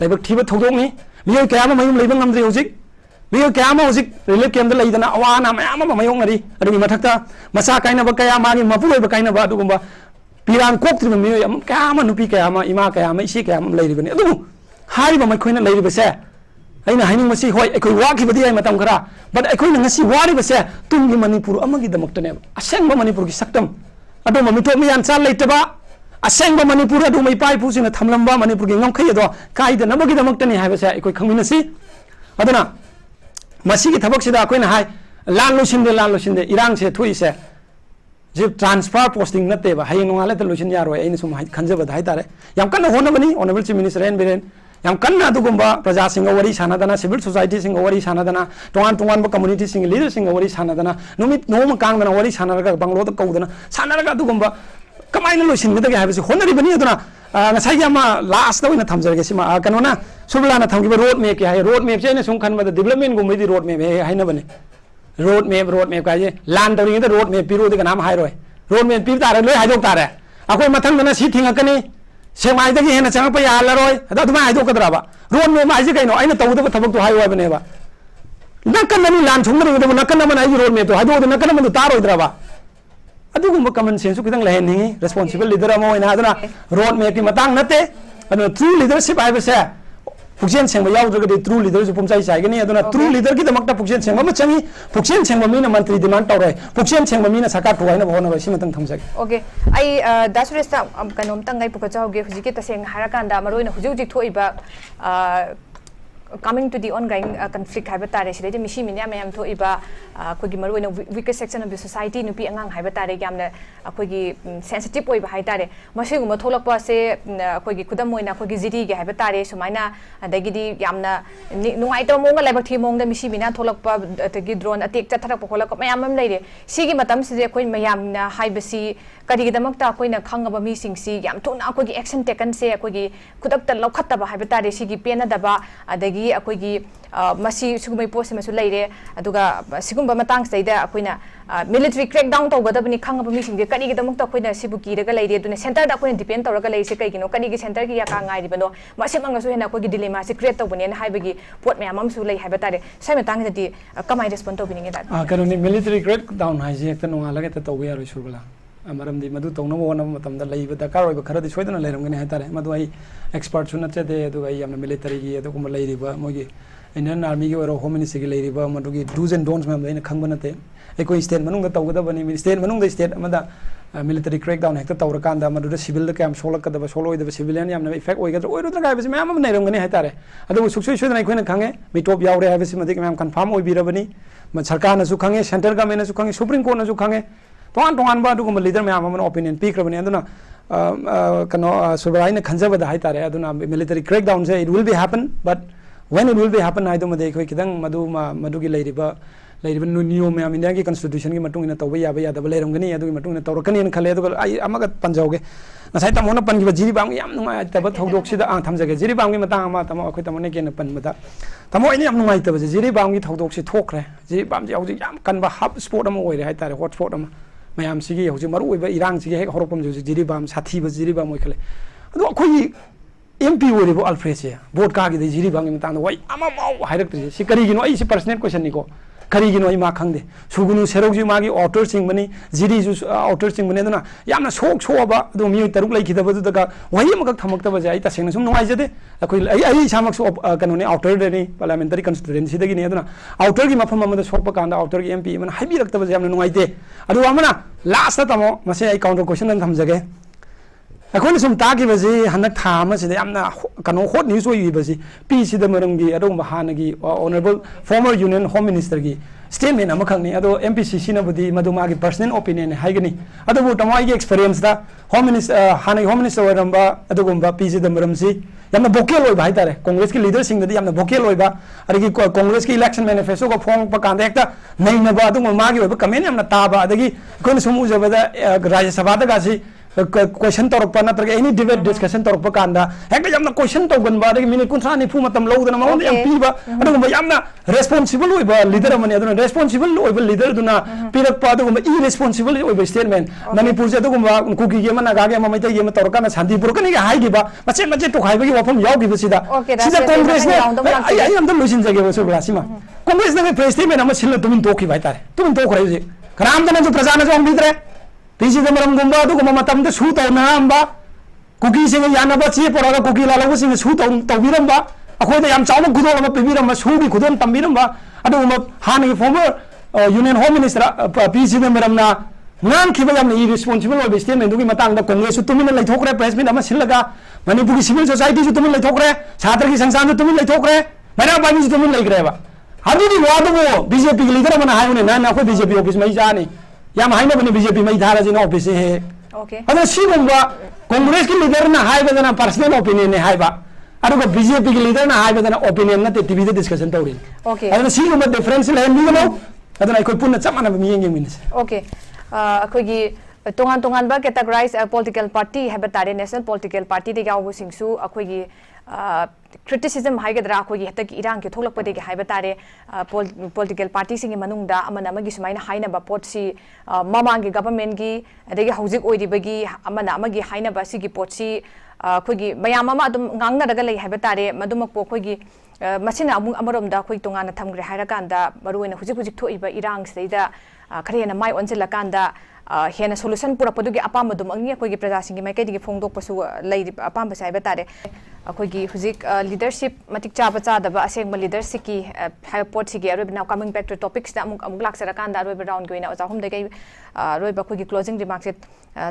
लाइबक थिबा थौदोंनि मियो कयामा मयुम लेबा ngamdri होजिक मियो कयामा होजिक रिलीफ कैम्प द लैदना अवाना मयाम मयोंगरि अदुगि मथक्ता मसा काइनाबा कया मागी मपुलोइबा काइनाबा अदुगुम्बा पिरान कोक्त्रिबा मियो यम कयामा नुपी कयामा इमा कयामा इसी कयामा लैरिबनि अदु हारिबा मैखोइना लैरिबसे अइना हाइनिंग मसी होय एखोइ वाखिबदि आइ मतम खरा बट एखोइना ngasi वारिबसे तुंगि मणिपुर अमगि दमक्तने असेंग मणिपुर की सक्तम अदो ममितो मियान चा लेतबा असेंग मणिपुर अदो मै पाइ पुसिना थमलंबा मणिपुर की ngमखै अदो काइद नबगि दमक्तने हाइबसे एखोइ खंमिनसी अदना मसी की थबक सिदा अखोइना हाइ लान लोसिंदे इरांग से थोई से जे ट्रांसफर पोस्टिंग नते बा हाई नोंगाले त लोसिन यारोय आइन सुम खंजबद हाय तारे याम कन्न होनबनी honourable chief minister N Biren याम कन्न अदुगुंबा प्रजा सिंग वरी सानादना सिविल सोसाइटी सिंग वरी सानादना तोंगान तोंगान बा कम्युनिटी सिंग लीडर सिंग वरी सानादना नुमित नोम कांगदना वरी सानारगा बंगलो त कौदना सानारगा अदुगुंबा कमाइन लोसिनगदगे हायबसि होनरिबनी अदुना ngасꯥꯏꯒꯤ ꯑꯃ ꯂꯥꯁꯇ ꯑꯣꯏꯅ ꯊꯝꯖꯔꯒꯦ ꯁꯤꯃ ꯀꯩꯅꯣꯅ ꯁꯨꯕꯂꯥꯅ ꯊꯝꯈꯤꯕ ꯔꯣꯗ ꯃꯦꯞꯀꯤ ꯍꯥꯏ ꯔꯣꯗ ꯃꯦꯞꯁꯦ ꯑꯩꯅ ꯁꯨꯝ ꯈꯟꯕꯗ ꯗꯤꯕꯂꯞꯃꯦꯟꯒꯨꯝꯕꯗꯤ ꯔꯣꯗ ꯃꯦꯞ ꯍꯥꯏꯅꯕꯅꯤ ꯔꯣꯗ ꯃꯦꯞ ꯀꯥꯏꯁꯦ ꯂꯥꯟ ꯇꯧꯔꯤꯉꯩꯗ ꯔꯣꯗ ꯃꯦꯞ ꯄꯤꯔꯣꯗꯤ ꯀꯅꯥꯝ ꯍꯥꯏꯔꯣꯏ ꯔꯣꯗ ꯃꯦꯞ ꯄꯤꯕ ꯇꯥꯔꯦ ꯂꯣꯏ ꯍꯥꯏꯗꯣꯛ ꯇꯥꯔꯦ ꯑꯩꯈꯣꯏ ꯃꯊꯪꯗꯅ ꯁꯤ ꯊꯤꯡꯉꯛꯀꯅꯤ ꯁꯦꯛꯃꯥꯏꯗꯒꯤ ꯍꯦꯟꯅ ꯆꯪꯉꯛꯄ ꯌꯥꯍꯜꯂꯔꯣꯏ ꯑꯗꯨꯃꯥꯏꯅ ꯍꯥꯏꯗꯣꯛꯀꯗ꯭ꯔꯕ ꯔꯣꯗ ꯃꯦꯞ ꯍꯥꯏꯁꯦ ꯀꯩꯅꯣ ꯑꯩꯅ ꯇꯧꯒꯗꯕ ꯊꯕꯛꯇꯣ ꯍꯥꯏꯌꯨ ꯍꯥꯏꯕꯅꯦꯕ ꯅꯥꯀꯟ ꯑꯅꯤ ꯂꯥꯟ ꯊꯣꯡꯅꯔꯤꯉꯩꯗꯕꯨ ꯅꯥꯀꯟ ꯑꯃꯅ ꯑꯩꯒꯤ ꯔꯣꯗ ꯃꯦꯞꯇꯣ ꯍꯥꯏꯗꯣꯛꯑꯗꯤ ꯅꯥꯀꯟ ꯑꯃꯗꯣ ꯇꯥꯔꯣꯏꯗ꯭ꯔꯕ ꯑꯗꯨꯒꯨꯝꯕ ꯀꯃꯟ ꯁꯦꯟꯁꯁꯨ ꯈꯤꯇꯪ ꯂꯩꯍꯟꯅꯤꯡꯉꯤ ꯔꯦꯁꯄꯣꯟꯁꯤꯕꯜ ꯂꯤꯗꯔ ꯑꯃ ꯑꯣꯏꯅ ꯑꯗꯨꯅ ꯔꯣꯗ ꯃꯦꯞꯀꯤ ꯃꯇꯥꯡ ꯅꯠꯇꯦ ꯑꯗꯨꯅ ꯇ꯭ꯔꯨ ꯂꯤꯗꯔꯁꯤꯞ ꯍꯥꯏꯕꯁꯦ ꯄꯨꯛꯆꯦꯜ ꯁꯦꯡꯕ ꯌꯥꯎꯗ꯭ꯔꯒꯗꯤ ꯇ꯭ꯔꯨ ꯂꯤꯗꯔꯁꯨ ꯄꯨꯝꯆꯥꯏ ꯆꯥꯏꯒꯅꯤ ꯑꯗꯨꯅ ꯇ꯭ꯔꯨ ꯂꯤꯗꯔꯒꯤꯗꯃꯛꯇ ꯄꯨꯛꯆꯦꯜ ꯁꯦꯡꯕ ꯑꯃ ꯆꯪꯏ ꯄꯨꯛꯆꯦꯜ ꯁꯦꯡꯕ ꯃꯤꯅ ꯃꯟꯇ꯭ꯔꯤ ꯗꯤꯃꯥꯟ ꯇꯧꯔꯣꯏ ꯄꯨꯛꯆꯦꯜ ꯁꯦꯡꯕ ꯃꯤꯅ ꯁꯔꯀꯥꯔ ꯊꯨꯒꯥꯏꯅꯕ ꯍꯣꯠꯅꯔꯣꯏ ꯁꯤꯃꯇꯪ ꯊꯝꯖꯒꯦ ओके आई दासुरेस्ता कनोमतंग आई पुकचाओगे हुजिके तसेंग हाराकांदा मरोइना हुजि हुजि थोइबा coming to the ongoing conflict haiba tare sirede misi minya mayam thoiba akogi maroina weakest section of the society nupi angang haiba tare yamna akogi sensitive oiba hai tare masiguma tholakpa se akogi khudam moina akogi jiri ge haiba tare sumaina adagidi yamna nungaito monga laibak thi mongda misi minya tholakpa atagi drone attack chatharak pokholak mayam am leire sigi matam side akoi mayamna haibasi karigidamakta akoina khangaba mi singsi yam thona akogi action taken se akogi khudakta lokhattaba haiba tare sigi pena daba adagi अखोगी Masih सुगुमै post Masu लैरे अदुगा सिगुम्बा Matang Saida अखोइना military crack down तौगदबनि खंगबा मिसिंगे करिगिदमक्ता अखोइना सिबु कीरगा लैरे अदुना centre दा अखोइना depend तौरगा लैसे कइगिनो करिगी centre की याका ngairiबनो मसिमंगसु हेना अखोगी dilemma से create तौबने हाइबगी pot मयाममसु लै हाइबा तारे सै मतंगदि कमाइ respond तौबिनिगे दा कनोनि military crack down हाइजे एकता नोंगालगे त तौबे यारोइ सुरबला मरमदी मधु तौनबो वनब मतमदा लैब दरकार ओइब खरदि सोइदना लैरमगने हाइतारे मधु आई एक्सपर्ट सु नचदे अदुगा यामना मिलिटरी गी अदुगुम लैरिबा मोगी इंडियन आर्मी गी ओरो होम मिनिस्ट्री गी लैरिबा मधुगी डूज एंड डोंट्स मैम दैना खंगब नते एकोइ स्टेट मनुंग तौगदबनि स्टेट मनुंग स्टेट अमदा मिलिटरी क्रैक डाउन हेक्ता तौरकांदा मधुदा सिविल द कैम सोलकदब सोलोइदब सिविलियन यामना इफेक्ट ओइगद्र ओइरोद्र गाइबसि मैम अम नैरमगने हाइतारे अदुगु सुक्सुइ सुइदना अखोइना खंगे मिटोप यावरे हाइबसि मदिक मैम कन्फर्म ओइबिरबनि सरकार नसु खंगे सेंट्रल गवर्नमेंट नसु खंगे सुप्रीम कोर्ट नसु खंगे तोंगान बादुगुम लीडर मैम अमन ओपिनियन पीक्रबनि अदुना कनो सुबराइना खंजबद हाइतारे अदुना मिलिटरी क्रैक डाउन से it will be happen but when it will be happen हाइदो मदे खoi खिदंग मदुगी लैरिबा नियम मैम इंडिया की कॉन्स्टिट्यूशन की मतुंग इन तौबा याबा यादब लैरमगनी अदुगी मतुंग इन तौरकनी न खले अदुगा आई अमगा पंजावगे ngasai tamona pangiba jiribaam yam nungai taba thodok sida thamjage jiribaam gi matang ama tamo akhoi tamone ken panbada tamo ini yam nungai taba jiribaam gi thodok si thokre jiribaam ji hauji yam kanba hub sport ama oire haitare hot sport ama mayam sigi hauji maru oiba irang sigi hek horopam ji jiribaam sathiba jiribaam oikhale adu akhoi MP ओरिबो अल्फ्रेसे board का गी जिरिबांग मतंग वै अमा Maui हाइरक्तरि सि करिगिनो आई सि personal question निको करिगिनो आई मा खंगदे सुगुनु सेरोगजि मागी ऑटर सिंगबनी जिरि जु ऑटर सिंगबनी दना यामना सोक सोबा दो मी तरुक लैखिदब दुदगा वै मगक थमक्तब जाय तसेंग सुम नोंगाइजदे अखोइ आई सामक्सु कनोने ऑटर देनी पार्लियामेंटरी कॉन्स्टिट्यूएंसी दगी ने दना ऑटर की मफम अमदा सोकप कांदा ऑटर की MP मन हाइबिरक्तब यामना नोंगाइते अदु अमना लास्ट तमो मसे आई काउंटर क्वेश्चन न थमजगे अखोन सुम तागिबजी हनक था मसिदे यामना कनो हॉट न्यूज ओइबिबजी पीसी द मरंगी अदोम हानगी honourable former union home minister की स्टेटमेंट अमा खंगनी अदो MPCC नबदी मदुमागी पर्सनल ओपिनियन हाइगनी अदबो तमाई एक्सपीरियंस दा होम मिनिस्टर हानगी होम मिनिस्टर ओरंबा अदोगुंबा पीसी द मरमसी यामना बोकेल ओइबा हाइतारे कांग्रेस की लीडर सिंग ददी यामना बोकेल ओइबा अदगी कांग्रेस की इलेक्शन मैनिफेस्टो को फोंग पकांदे एकता नैनबा अदुम मागी ओइबा कमेंट यामना ताबा अदगी कोन सुमु जबदा राज्य सभा दगासी क्वेश्चन तौरप नत्रगे एनी डिबेट डिस्कशन तौरप कांदा हेक्टा यामना क्वेश्चन तौगनबा अदगी मिनिट 30 निफु मतम लौदना मौन याम पीबा अदुगुंबा यामना रेस्पोंसिबल ओइबा लीडर अमने अदुना रेस्पोंसिबल ओइबा लीडर दुना पीरकपा अदुगुंबा इरेस्पोंसिबल ओइबा स्टेटमेंट मणिपुर से अदुगुंबा कुकी गे मना गागे ममैते गे तौरकाना शांतिपुर कनी गे हाइगिबा मचे मचे टोखाइबगी वफम यावगिबा सिदा सिदा कांग्रेस ने आई हम तो लुसिन जगे वसो ब्लासिमा कांग्रेस ने प्रेस स्टेटमेंट अमा सिल तुमिन तोखि बाइतारे तुमिन तोखरे जे खरामदना जो प्रजा ने जो अंबिद्रे पीसी द मरमगुंबा अदुगुंबा मतमदे सु तौनांबा कुकी सिंग यानबा ची पोरागा कुकी लालबु सिंग सु तौबिरंबा अखोइदा याम चावना गुदोल अमा पिबिरंबा सुगी खुदोन तंबिरंबा अदुगुंबा हानि former union home minister PC द मरमना नाम खिबा यामना इरेस्पोंसिबल ओइबा स्टेटमेंट दुगी मतंगदा कांग्रेस तुमिन लैथोकरे प्रेसमेंट अमा सिलगा मणिपुर सिविल सोसाइटी सु तुमिन लैथोकरे छात्र की संस्थान तुमिन लैथोकरे मैना बानी सु तुमिन लैग्रेबा अदुगी वादो बीजेपी की लीडर मना हाय ना ना बीजेपी ऑफिस में जाने या हाई बने बीजेपी में धारा जी ऑफिस है ओके अदो सिगुंबा कांग्रेस की लीडर ना हाय बदना पर्सनल ओपिनियन ने हाय बा अदुगा बीजेपी की लीडर ना हाय बदना ओपिनियन ना टीवी दे डिस्कशन तौरी ओके अदो सिगुंबा डिफरेंस ले मिगनो अदना कोई पुन्ना चमना मी येंगे मिनस ओके अखोगी तोंगान तोंगान बा कैटेगराइज पॉलिटिकल पार्टी है बतारे नेशनल पॉलिटिकल पार्टी दे यावो सिंगसु अखोगी criticism haigedra ko ye tak irang ke tholak pade ke haiba tare political parties singi manungda amana amagi sumaina haina ba pot si mamang ge government gi adegi housing oidi bagi amana amagi haina ba si gi pot si khogi mayam ama adum ngangna daga lei haiba tare madumak po khogi masina amung amarom da khoi tongana thamgre haira kanda maruina hujik hujik thoiba irang seida khare na mai onjela kanda हेन solution पुरपदुगी अपाम दुम अंगी अखोगी प्रजा सिंगी माइकैदिगी फोंगदोकपसु लैरि अपाम साइबा तारे अखोगी हुजिक leadership मतिक चाबा चादबा असेंग लीडरशिप की हाई पोर्ट सिगी अरोब now coming back to topics दा अमुक लाक्सरा कांदा अरोब राउंड गोइना अजाहुम दे गई अरोब अखोगी क्लोजिंग रिमार्क्स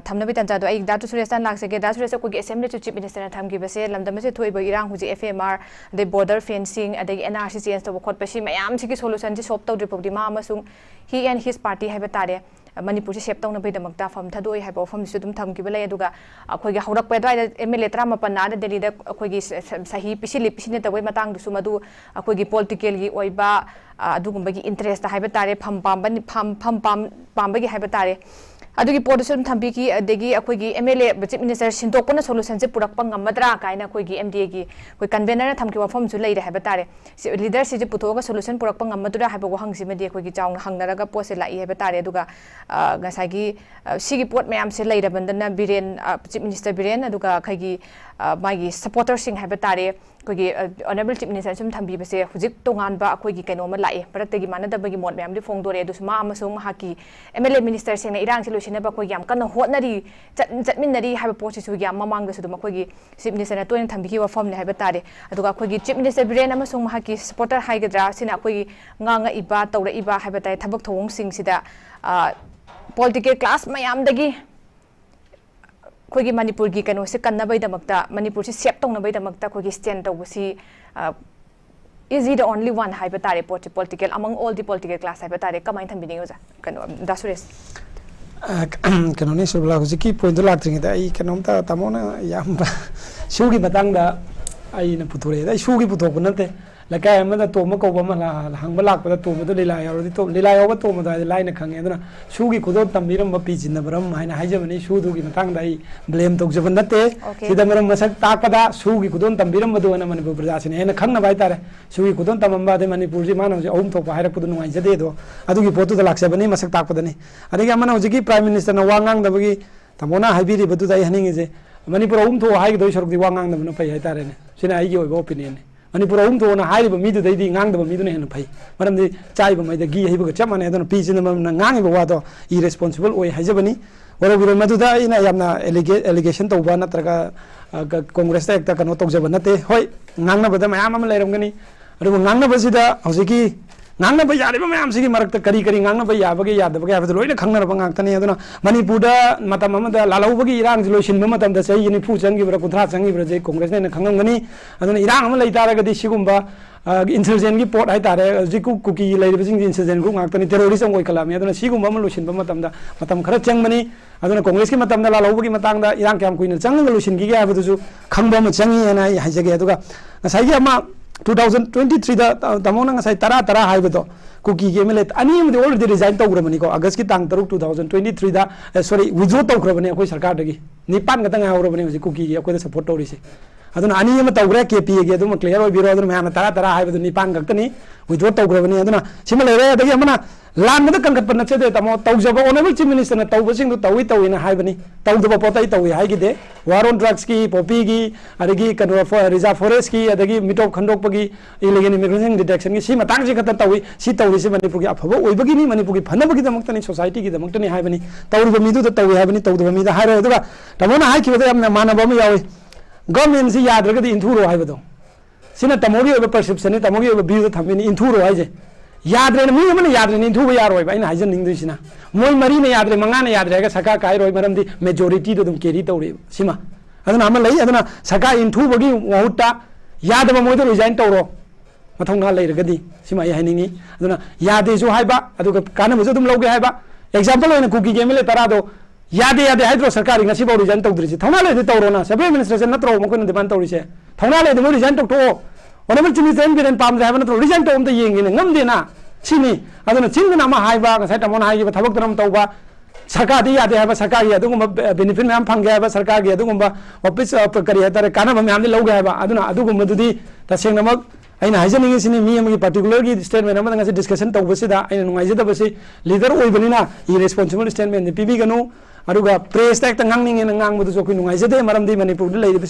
थमनबि तंजा दो आई दातु सुरेसान लाक्सगे दा सुरेस अखोगी असेंबली चीफ मिनिस्टर थमगी बसे लमदमसे थोइबा इरांग हुजि एफएमआर दे बॉर्डर फेंसिंग अदगी एनआरसी चेंज तो खोटपसि मयाम सिगी सोल्यूशन जी सॉल्व तौद्रिपौदि मा अमसुंग ही एंड हिज पार्टी हाइबा तारे मणिपुर से सेप तौन बेदमक्ता फम थदोई है फम से तुम थमकिब लय अदुगा अखोगी हौरक पे द्वाइ एमएलए 13 ना दिल्ली दा अखोगी सही पिसिलि पिसिने तवै मतंग दुसु मदु अखोगी पॉलिटिकल की ओइबा अदुगुंबगी इंटरेस्ट हाइबा तारे फम पाम्बगी हाइबा तारे अदुगी पोर्टसुम थंबी की अदगी अखोगी एमएलए चीफ मिनिस्टर सिंतोकपन सोल्यूशन से पुरक पंगमद्रा काइना अखोगी एमडीए की कोई कन्वेनर थमकी वफम सु लैरे हाइबा तारे लीडर से पुथोगा सोल्यूशन पुरक पंगमद्रा हाइबा वहंग सिमदि अखोगी चाउन हंगनरगा पोसे लाई हाइबा तारे अदुगा गसागी सिगी पोर्ट मैम से लैरबंदना बिरेन चीफ मिनिस्टर बिरेन अदुगा खगी मागी सपोर्टर सिंग हाइबा तारे अखोगी ऑनरेबल चीफ मिनिस्टर सुम थंबी बसे हुजिक तोंगान बा अखोगी कैनोमा लाई भारतगी मानदबगी मोड मैम दि फोंगदोरे दुसमा अमसुंग हाकी एमएलए मिनिस्टर सिंग इरांग से लोसिनबा अखोगी याम कन होटनरी चटमिनरी हाइबा पोसिसु याम ममांग दसु अखोगी चीफ मिनिस्टर तोइन थंबी वफम ने हाइबा तारे अदुगा अखोगी चीफ मिनिस्टर बिरेन अमसुंग हाकी सपोर्टर हाइगद्रा सिना अखोगी ngang iba tawra iba haiba tai thabak thong sing sida political class mayam dagi khogi manipur gi kano se kanna bai damakta manipur se sep tong na bai damakta khogi stand tawsi is he the only one haiba tare political among all the political class haiba tare kamai thambini oja kano dasures kano ne subla hojiki point lak da ai kano ta tamona yam shugi batang da ai na puture da shugi putok nate लकाय अमदा तोम को बमला हंग लाक पदा तोम तो लीला यारोदी तो लीला याव तोम दा line खंगे अदना Swiggy खुदो तंबिरम Bappi जिन्नबरम हाइना हाइजबनी सुदुगी Matang दाई blame तोजब नते सिदमरम मसक ताकदा Swiggy खुदो तंबिरम बदो न मणिपुर प्रजासिने हेन खंगना बाय तारे सुगी खुदो तमंबा दे मणिपुर जी मानो जे ओम थोप हाइरक पुदु नुवाइ जदे दो अदुगी पोतु द लाक्सबनी मसक ताकदनी अदगी अमना होजिकी प्राइम मिनिस्टर न वांगांग दबगी तमोना हाइबिरी बदु दाई हनिंगे जे मणिपुर ओम थो हाइग दो सरकदी वांगांग दबन फै हाइ तारे ने सिना आइगी ओइबो ओपिनियन मणिपुर ओम थोना हाइब मीदु दैदी ngang मीदुने हेन फै मरमदि चाइब मैद गी हाइबग चप माने अदन पीजिन ममना ngang वादो इरेस्पोंसिबल ओइ हाइजबनी वरबिरो मदुदा इना यामना एलिगेशन तौबा नत्रगा कांग्रेस एकता कनो तौजब नते होय ngang बदा मयाम अम लेरमगनी अदु ngang बसिदा हौजिकी ngang बा यारिबा मयाम सिगी मरकता करी करी ngang बा याबगे यादबगे याबद लोइना खंगनरबा ngakतनी अदुना मणिपुरदा मतम अमदा लालौबगी इरांग लोइसिन मतमदा सही नि फु चंगिब्रा कुथरा चंगिब्रा जे कांग्रेस ने खंगंगनी अदुना इरांग अम लैतारगदि सिगुंबा इंसर्जेंट की पोर्ट है तारे जिकु कुकी लेरिबसिंग इंसर्जेंट ग्रुप ngakतनी टेररिज्म ओइ कलामी अदुना सिगुंबा म लोइसिन मतमदा मतम खरा चंगमनी अदुना कांग्रेस की मतमदा लालौबगी मतंगदा इरांग क्याम कुइन चंगंग लोइसिन गी याबदुसु खंगबा म चंगी एना हाइजगे अदुगा नसाइगी अमा 2023 दा तमोना ngasai tara haibado kuki ge mele ani am already resign tawgrabani ko august ki tang 3 2023 da sorry withdraw tawgrabani akoi sarkar dagi nipan ga tanga awrabani hoji kuki ge akoi support tawrisi aduna ani am tawgra kp ge aduma clear oi biro aduna ma tara haibado nipan gaktani withdraw tawgrabani aduna simale re dagi amana lan mada kangat pan chede tamo tawjaba honorable chief minister na tawbasing do tawi na haibani tawdaba potai tawi haigi de war on drugs ki popi gi adagi kanwa for reserve forest ki adagi mitop khandok pagi illegal immigration detection ki si matang ji khata tawi si tawi si manipur ki afabo oibagi ni manipur ki phanabagi damakta ni society ki damakta ni haibani tawruba midu da tawi haibani tawdaba mi da hairo aduga tamona hai ki bada amna manaba ma yawi government si yadragadi inthuro haibado sina tamogi oba perception ni tamogi oba view da thamini inthuro haije याद्रे मी मन याद्रे नि थुबा यारोय बाइन Huygens निंगदिसिना मोय मरी ने याद्रे मंगा ने याद्रे गा सका काय रोय मरमदि मेजॉरिटी दो दुम केरी तौरे सिमा अदना हम लई अदना सका इंथुबगी वहुटा यादबा मोय दो रिजाइन तौरो मथौना लेरगदी सिमा हाइनिंगी अदुना यादेसु हाइबा अदुगा कानबसु दुम लौगे हाइबा एग्जांपल ओइना कुकी के एमएलए तरादो यादे यादे हाइद्रो सरकार ngasi बाउ रिजाइन तौद्रिसि थौना लेदि तौरोना सब एडमिनिस्ट्रेशन नत्रो मखोन डिमांड तौरिसे थौना लेदि मो रिजाइन तौथो ओनबल चिमिनिस्टर बिरेन पाम हाइबा नत्रो रिजाइन तौम त येंगिने ngमदेना सिनी अदुना चिंगना मा हाइबा ngसाइ तमोन हाइबा थबक तरम तौबा सरकार दी यादे हाइबा सरकार की अदुगुम बेनिफिट मैम फंगे हाइबा सरकार की अदुगुम ऑफिस करी हाइतारे कानब मैम दि लौगे हाइबा अदुना अदुगुम दुदी तसेंगनमक अना हाइजनिंग सिनी मी अमगी पर्टिकुलर की स्टेटमेंट अमदा ngasi डिस्कशन तौबसिदा अना नुंगाइजदबसि लीडर ओइबनिना इरेस्पोंसिबल स्टेटमेंट पीबीगनु अरुगा प्रेस तक ngang ngang जो नुंगाइजदे मरमदि मणिपुर दे लेरिब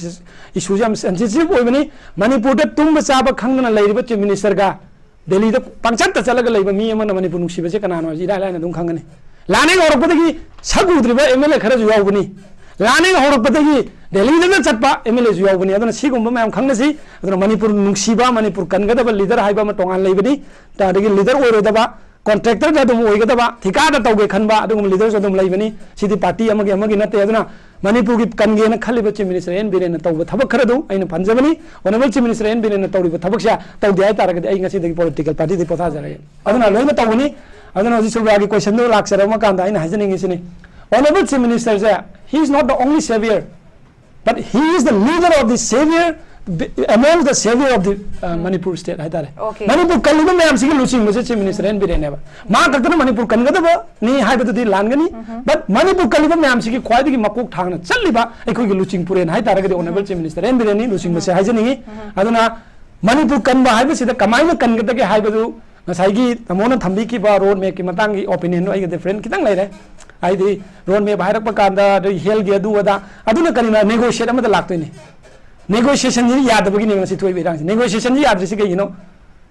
इशू जम सेंसिटिव ओइबनि मणिपुर दे तुंब चाबा खंगना लेरिब चीफ मिनिस्टर का दिल्ली द पंचत चलग लेब मी अमन मणिपुर नुंसिबसे कनानो इरा लाइन दुम खंगने लाने होरपदगी सगुद्रिब एमएलए खरज यावबनि लाने होरपदगी दिल्ली दे चटपा एमएलए जु यावबनि अदना सिगुम मैम खंगनसि अदना मणिपुर नुंसिबा मणिपुर कनगदब लीडर हाइबा म टोंगान लेबनि तादगी लीडर ओइरोदबा कॉन्ट्रैक्टर दा दुम ओइगदबा ठिकादा तौगे खनबा अदुम लीडर जो दुम लेबनि सिदि पार्टी अमगी नते अदना मणिपुर की कनगे न खलिब चीफ मिनिस्टर एन बिरेन तौब थबक खरदु अइन पंजबनि honourable chief minister N Biren तौरिब थबकसा तौदे हाय तारगदि अइ ngasi दगी पॉलिटिकल पार्टी दि पोथा जरे अदना लोइम तौबनि अदना हजि सुब्रागी क्वेश्चन दो लाक्सरम कांदा अइन हाजनिंग सिनि ओनबल चीफ मिनिस्टर जे he is not the only saviour but he is the leader of the savior among the savior of the Manipur state hai tare Manipur kaliba mayam sigi luching muse chief minister en birene ba ma kakna Manipur kangada ni hai badu langani but Manipur kaliba mayam sigi khwai gi makok thangna challiba ekoi gi luching puren hai tare gi honorable chief minister en birene luching muse hai jani aduna Manipur kanba hai bisida kamai na kangada ge hai badu ngasai gi tamona thambi ki ba road map ki matang gi opinion no ai different kitang leire आइदी road में बाहर पकांदा हेल गे दुवदा अदुना करिना negotiate अमदा लागतोइने नेगोशिएशन जी यादबगी नेगोसि थोइ बेरांग नेगोशिएशन जी याद्रिसि कइनो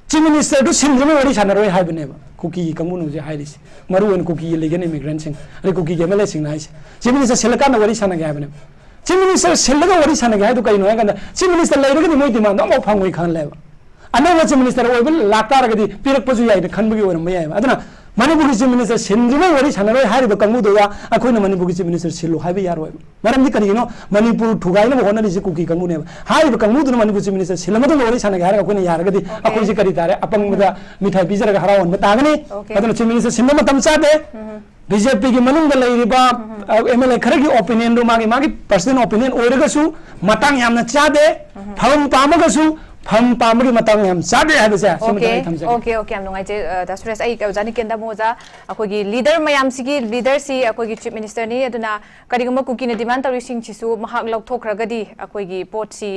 चीफ मिनिस्टर दु सिंद्रम वरि सानरोय हाइबनेबा कुकी कंगुनु जे हाइरिसि मरु वन कुकी लेगन इमिग्रेंट सिंग अरे कुकी गेमले सिंग नाइस चीफ मिनिस्टर सेलका न वरि सानगे हाइबने चीफ मिनिस्टर सेलगा वरि सानगे हाइदु कइनो हाइगंदा चीफ मिनिस्टर लेरगनि मोइ डिमांड अमो फंगोइ खान लेबा अनवा चीफ मिनिस्टर ओइबल लातारगदि पिरकपजु याइदे खनबगी ओरम याइबा अदना मणिपुर चीफ मिनिस्टर सिंद्रिमा वरि सानरोय हारिबा कंगुदोया अखोइना मणिपुर चीफ मिनिस्टर सिलो हाइबा यारोय मरमदि करिनो मणिपुर ठुगाइना होनरिसि कुकी कंगुनेबा हारिबा कंगुदुना मणिपुर चीफ मिनिस्टर सिलमदो वरि सानगे हारगा अखोइना यारगदि अखोइसि करि तारे अपंगदा मिठाई पिजरगा हरावनबा तागनि अदना चीफ मिनिस्टर सिनमा मतम चादे बीजेपी की मनुंग लेरिबा एमएलए खरगी ओपिनियन दो मागी पर्सनल ओपिनियन ओइरगसु मतंग यामना चादे फम पामगसु फम पामगी मतंग याम चादे हाबसे ओके हम नुंगाइजे दसरेस आई जानि केंदा मोजा अखोगी leader मयाम सिगी leader C अखोगी chief minister नि अदुना करिगुम कुकी ने डिमांड तौरि सिंग छिसु महाक लौथोखरगदी अखोगी पोट सी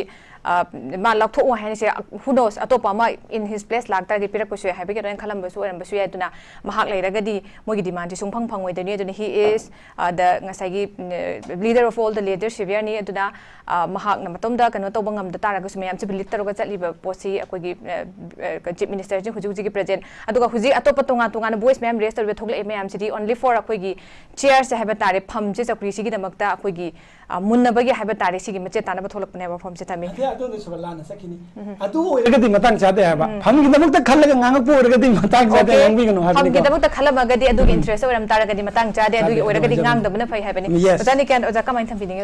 मा लौथो हाइने हु नोस अतोपा मा इन हिज प्लेस लागता पिरकसु हाइबगे रेन खलमबसु ओरमबसु यादुना महाक लेरगदी मोगी डिमांड सुंफंग फंगोइदनि अदुना ही इज द ngसाइगी leader of all the leader saviour नि अदुना महाक न मतोमदा कनो तोबं ngam da taragsu mayam च बिलिट तरगा चलिबा पोसी अखोगी चीफ मिनिस्टर जी हुजुजी प्रेजेंट अदुगा हुजी अतोप तोंगा तोंगा वॉइस मैम रेस्ट तोरबे थोगले मैम सिटी ओनली फॉर अखोगी चेयर से हाइबा तारे फम से चक्री सिगी दमकता अखोगी मुन्नबगी हाइबा तारे सिगी मचे तानबा थोलकने बा फॉर्म से थामी अदु सुबलाना सकिनी अदु ओइरगदी मतंग चादे हाबा फम गी दमकता खल्लगा ngangapu ओइरगदी मतंग चादे ngangbी गनो हाबनी फम गी दमकता खलमगदी अदु इंटरेस्ट ओरम तारगदी मतंग चादे अदु ओइरगदी ngang दबना फै हाबनी ओजानी कैन ओजा कमाइन थंबिनी